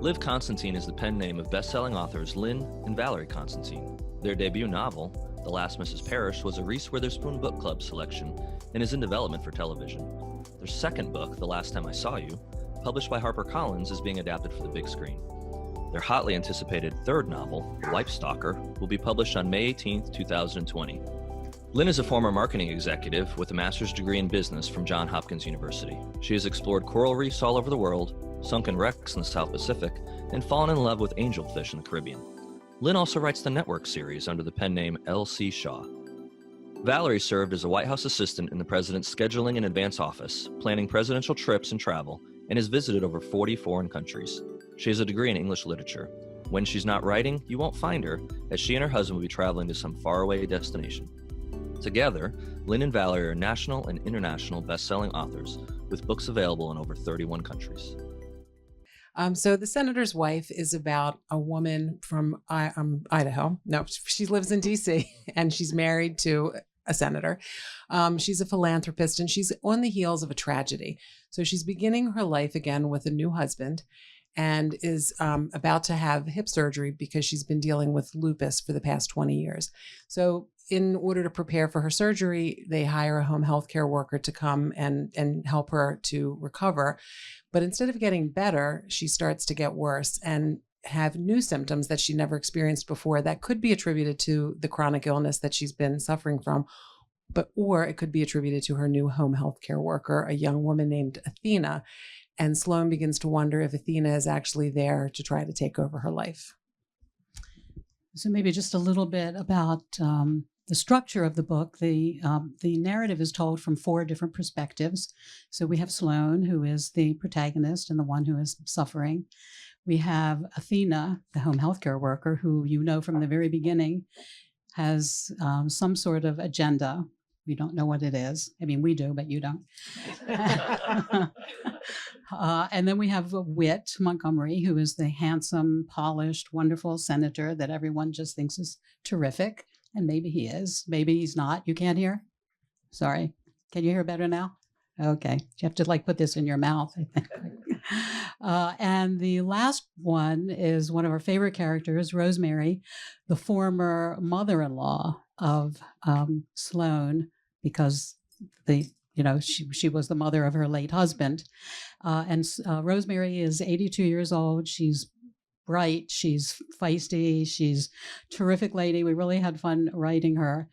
Liv Constantine is the pen name of best-selling authors Lynne and Valerie Constantine. Their debut novel, The Last Mrs. Parrish, was a Reese Witherspoon Book Club selection and is in development for television. Their second book, The Last Time I Saw You, published by HarperCollins, is being adapted for the big screen. Their hotly anticipated third novel, Wife Stalker, will be published on May 18, 2020. Lynne is a former marketing executive with a master's degree in business from Johns Hopkins University. She has explored coral reefs all over the world, sunken wrecks in the South Pacific, and fallen in love with angelfish in the Caribbean. Lynne also writes the Network series under the pen name L.C. Shaw. Valerie served as a White House assistant in the president's scheduling and advance office, planning presidential trips and travel, and has visited over 40 foreign countries. She has a degree in English literature. When she's not writing, you won't find her, as she and her husband will be traveling to some faraway destination. Together, Lynne and Valerie are national and international best-selling authors with books available in over 31 countries. So The Senator's Wife is about a woman from Idaho. No, she lives in D.C. and she's married to a senator. She's a philanthropist and she's on the heels of a tragedy. So she's beginning her life again with a new husband and is about to have hip surgery because she's been dealing with lupus for the past 20 years. So in order to prepare for her surgery, they hire a home health care worker to come and help her to recover. But instead of getting better, she starts to get worse and have new symptoms that she never experienced before that could be attributed to the chronic illness that she's been suffering from, or it could be attributed to her new home health care worker, a young woman named Athena. And Sloane begins to wonder if Athena is actually there to try to take over her life. So maybe just a little bit about the structure of the book. The narrative is told from 4 different perspectives. So we have Sloane, who is the protagonist and the one who is suffering. We have Athena, the home healthcare worker, who you know from the very beginning has some sort of agenda. We don't know what it is. I mean, we do, but you don't. And then we have Whit Montgomery, who is the handsome, polished, wonderful senator that everyone just thinks is terrific. And maybe he is. Maybe he's not. You can't hear? Sorry. Can you hear better now? Okay. You have to put this in your mouth, I think. And the last one is one of our favorite characters, Rosemary, the former mother-in-law of Sloane, because she was the mother of her late husband. And Rosemary is 82 years old. She's bright, she's feisty, she's a terrific lady. We really had fun writing her.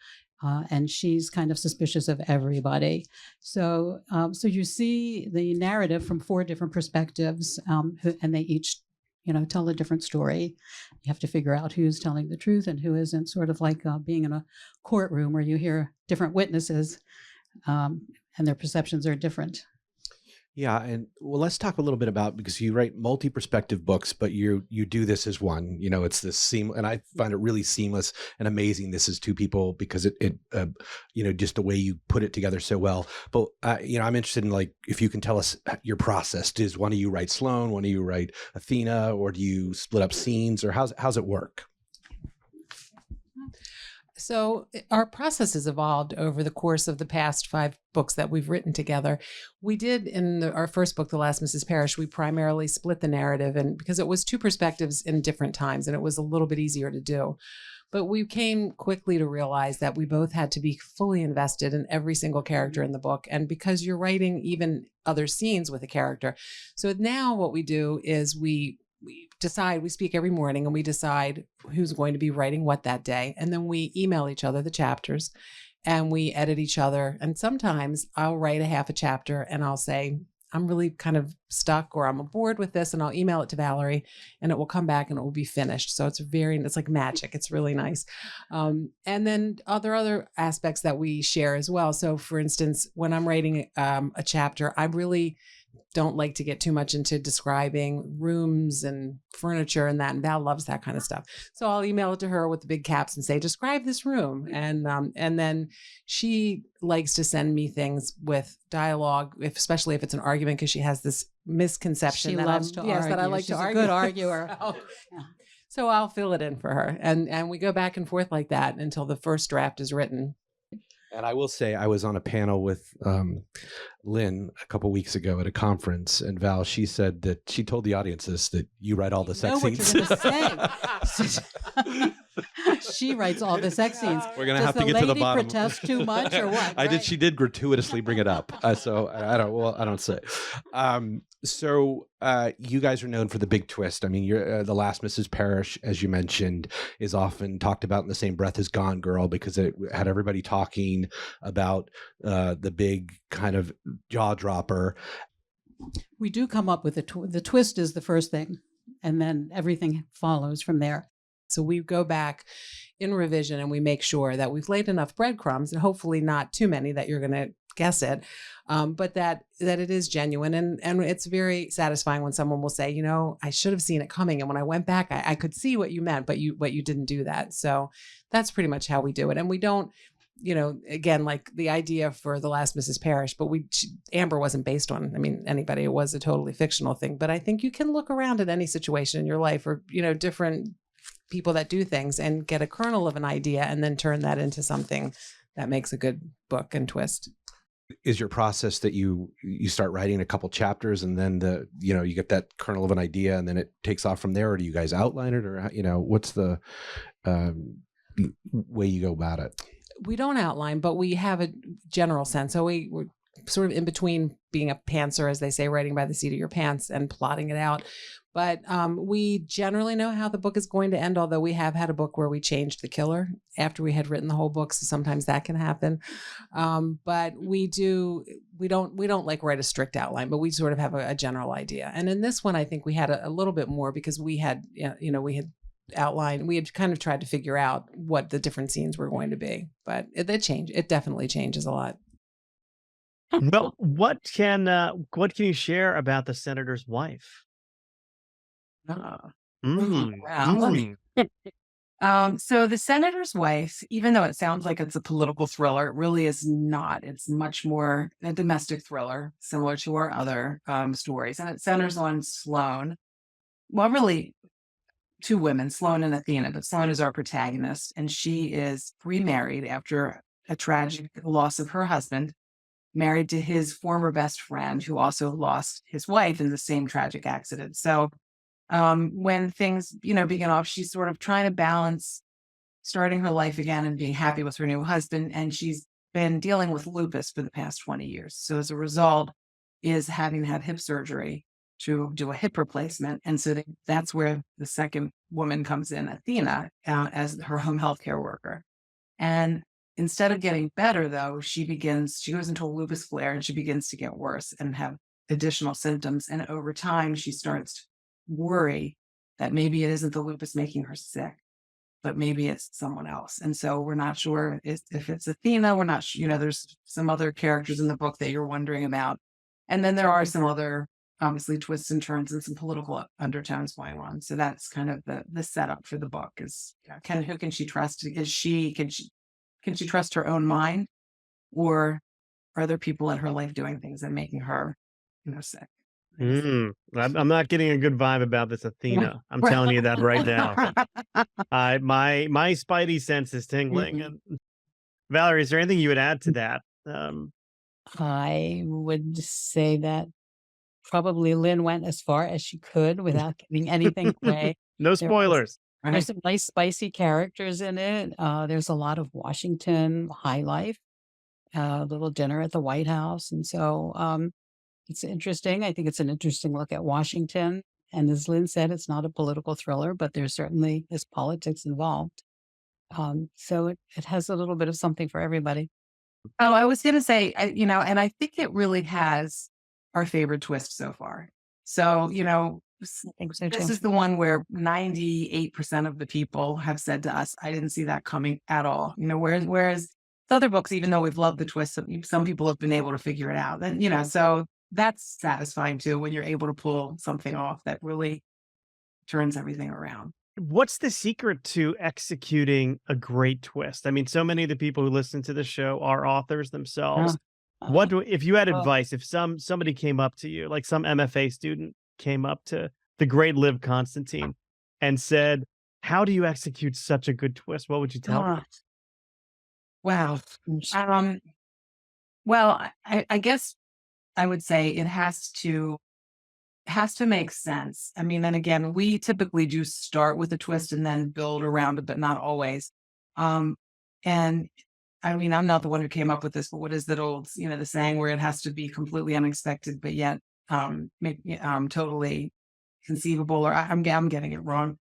And she's kind of suspicious of everybody. So you see the narrative from 4 different perspectives, and they each, tell a different story. You have to figure out who's telling the truth and who isn't, sort of like being in a courtroom where you hear different witnesses, and their perceptions are different. Yeah, and well, let's talk a little bit about, because you write multi-perspective books, but you do this as one. It's this and I find it really seamless and amazing. This is 2 people because it just the way you put it together so well. But I'm interested in if you can tell us your process. Does one of you write Sloane, one of you write Athena, or do you split up scenes, or how's it work? So our process has evolved over the course of the past 5 books that we've written together. We did in our first book, The Last Mrs. Parrish, we primarily split the narrative, and because it was 2 perspectives in different times, and it was a little bit easier to do. But we came quickly to realize that we both had to be fully invested in every single character in the book. And because you're writing even other scenes with a character. So now what we do is we speak every morning and we decide who's going to be writing what that day. And then we email each other the chapters and we edit each other. And sometimes I'll write a half a chapter and I'll say, I'm really kind of stuck or I'm bored with this, and I'll email it to Valerie and it will come back and it will be finished. So it's like magic. It's really nice. And then other aspects that we share as well. So for instance, when I'm writing a chapter, I really don't like to get too much into describing rooms and furniture and that. And Val loves that kind of stuff. So I'll email it to her with the big caps and say, describe this room. And then she likes to send me things with dialogue, especially if it's an argument, because she has this misconception she that loves to argue. That I like She's to a argue. Good arguer. So I'll fill it in for her. And we go back and forth like that until the first draft is written. And I will say, I was on a panel with Lynn a couple weeks ago at a conference, and Val, she said that she told the audience this, that you write all the sex know scenes. what you're going to say. She writes all the sex scenes. We're gonna Does have to the get to the lady bottom. protest too much or what? I did. Right? She did gratuitously bring it up. So I don't. Well, I don't say. So you guys are known for the big twist. I mean, you're the last Mrs. Parrish, as you mentioned, is often talked about in the same breath as Gone Girl because it had everybody talking about the big kind of jaw dropper. We do come up with the twist is the first thing, and then everything follows from there. So we go back in revision and we make sure that we've laid enough breadcrumbs, and hopefully not too many that you're going to guess it, but that it is genuine. And it's very satisfying when someone will say, I should have seen it coming. And when I went back, I could see what you meant, but you didn't do that. So that's pretty much how we do it. And we don't, again, like the idea for The Last Mrs. Parrish, but Amber wasn't based on, anybody. It was a totally fictional thing. But I think you can look around at any situation in your life or, different people that do things and get a kernel of an idea and then turn that into something that makes a good book and twist. Is your process that you start writing a couple chapters and then you get that kernel of an idea and then it takes off from there, or do you guys outline it, or what's the way you go about it? We don't outline, but we have a general sense. So we're sort of in between being a pantser, as they say, writing by the seat of your pants and plotting it out. But we generally know how the book is going to end, although we have had a book where we changed the killer after we had written the whole book. So sometimes that can happen. But we don't like write a strict outline, but we sort of have a general idea. And in this one, I think we had a little bit more because we had outlined, we had kind of tried to figure out what the different scenes were going to be, but it definitely changes a lot. Well, what can you share about the senator's wife? Well, Mm. so The Senator's Wife, even though it sounds like it's a political thriller, it really is not. It's much more a domestic thriller, similar to our other stories. And it centers on Sloane. Well, really, two women, Sloane and Athena, but Sloane is our protagonist. And she is remarried after a tragic loss of her husband, married to his former best friend, who also lost his wife in the same tragic accident. So when things, begin off, she's sort of trying to balance starting her life again and being happy with her new husband. And she's been dealing with lupus for the past 20 years. So as a result, is having to have hip surgery to do a hip replacement. And so that's where the second woman comes in, Athena, as her home healthcare worker. And instead of getting better, though, she goes into a lupus flare and she begins to get worse and have additional symptoms. And over time, she starts to worry that maybe it isn't the lupus making her sick, but maybe it's someone else. And so we're not sure if it's Athena. We're not sure, there's some other characters in the book that you're wondering about. And then there are some other, obviously, twists and turns and some political undertones going on. So that's kind of the setup for the book is, who can she trust? Can she trust her own mind, or are there people in her life doing things and making her, sick? I'm not getting a good vibe about this Athena. I'm telling you that right now. My spidey sense is tingling. And Valerie, is there anything you would add to that? I would say that probably Lynn went as far as she could without giving anything away. No spoilers. There's some nice spicy characters in it. There's a lot of Washington high life, a little dinner at the White House. And so it's interesting. I think it's an interesting look at Washington. And as Lynn said, it's not a political thriller, but there certainly is politics involved. So it has a little bit of something for everybody. Oh, I was going to say, and I think it really has our favorite twist so far. So, I think so too. this is the one where 98% of the people have said to us, I didn't see that coming at all. Whereas the other books, even though we've loved the twist, some people have been able to figure it out. And, so that's satisfying too, when you're able to pull something off that really turns everything around. What's the secret to executing a great twist? I mean, so many of the people who listen to the show are authors themselves. If you had advice, if somebody came up to you, like some MFA student came up to the great Liv Constantine and said, how do you execute such a good twist? What would you tell them? Wow. Um, well, I guess I would say it has to make sense. I mean, and again, we typically do start with a twist and then build around it, but not always. Um, and I mean, I'm not the one who came up with this, but what is that old, the saying where it has to be completely unexpected, but yet totally conceivable, or I'm getting it wrong.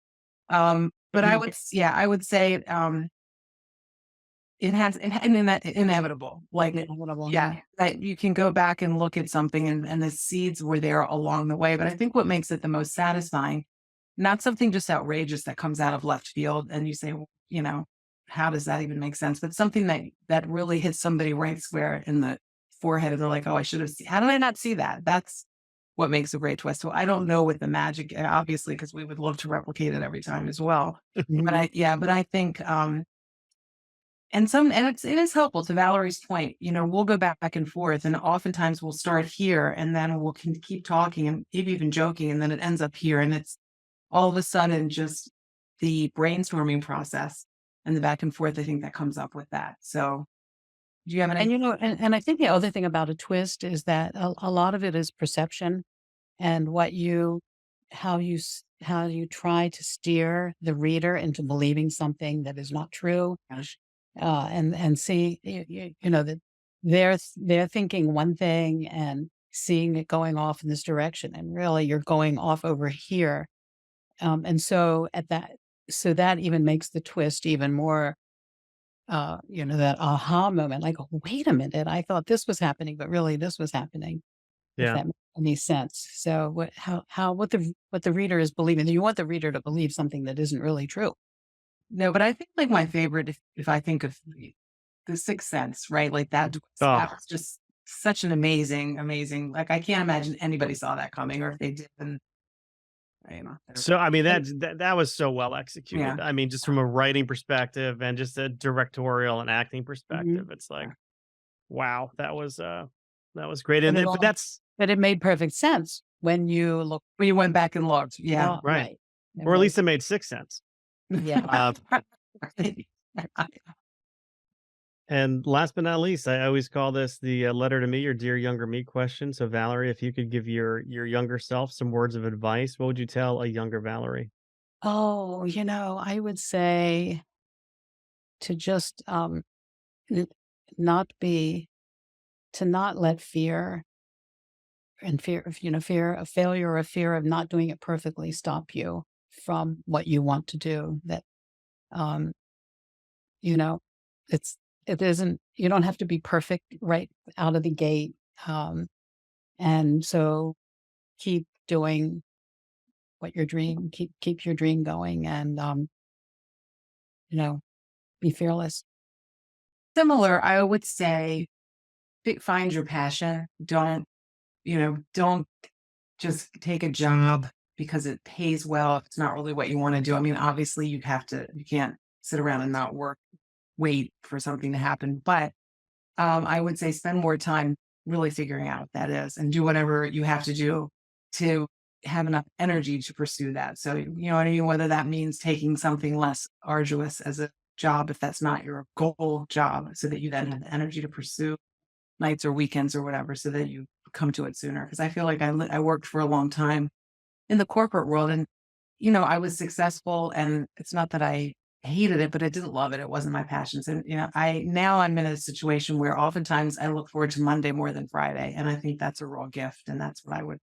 But I would say it has inevitable, like Inevitable, yeah, that you can go back and look at something and the seeds were there along the way. But I think what makes it the most satisfying, not something just outrageous that comes out of left field and you say, well, how does that even make sense? But something that really hits somebody right square in the forehead and they're like, oh, I should have seen. How did I not see that? That's what makes a great twist. So I don't know what the magic, obviously, because we would love to replicate it every time as well. But I think it is helpful to Valerie's point. We'll go back and forth, and oftentimes we'll start here, and then we'll keep talking and maybe even joking, and then it ends up here, and it's all of a sudden just the brainstorming process and the back and forth. I think that comes up with that. So, do you have any? And I think the other thing about a twist is that a lot of it is perception and how you try to steer the reader into believing something that is not true. And see, that they're thinking one thing and seeing it going off in this direction, and really you're going off over here. And so that even makes the twist even more, that aha moment, like, wait a minute, I thought this was happening, but really this was happening. If Yeah. that makes any sense. So what the reader is believing, you want the reader to believe something that isn't really true. No, but I think like my favorite, if I think of the Sixth Sense, right? Like that Oh, was just such an amazing. Like I can't imagine anybody saw that coming, or if they did, then so I mean And- that was so well executed. yeah. I mean, just from a writing perspective and just a directorial and acting perspective, it's like, wow, that was great. But And it but all that's but it made perfect sense when you look. When you went back and looked, yeah. right. It Or at was. least it made 6 cents. Yeah. And last but not least, I always call this the letter to me or dear younger me question. So Valerie, if you could give your younger self some words of advice, what would you tell a younger Valerie? Oh, I would say to just n- not be to not let fear and fear of failure or fear of not doing it perfectly stop you from what you want to do. That um you know it isn't, you don't have to be perfect right out of the gate. And so keep doing what your dream, keep your dream going, and you know be fearless. Similar, I would say, find your passion. Don't just take a job because it pays well if it's not really what you want to do. I mean, obviously you can't sit around and not wait for something to happen. But I would say spend more time really figuring out what that is and do whatever you have to do to have enough energy to pursue that. So, you know what I mean? Whether that means taking something less arduous as a job, if that's not your goal job, so that you then have the energy to pursue nights or weekends or whatever, so that you come to it sooner. Because I feel like I worked for a long time in the corporate world, and I was successful, and it's not that I hated it, but I didn't love it. It wasn't my passion. So, I'm in a situation where oftentimes I look forward to Monday more than Friday. And I think that's a real gift. And that's what I would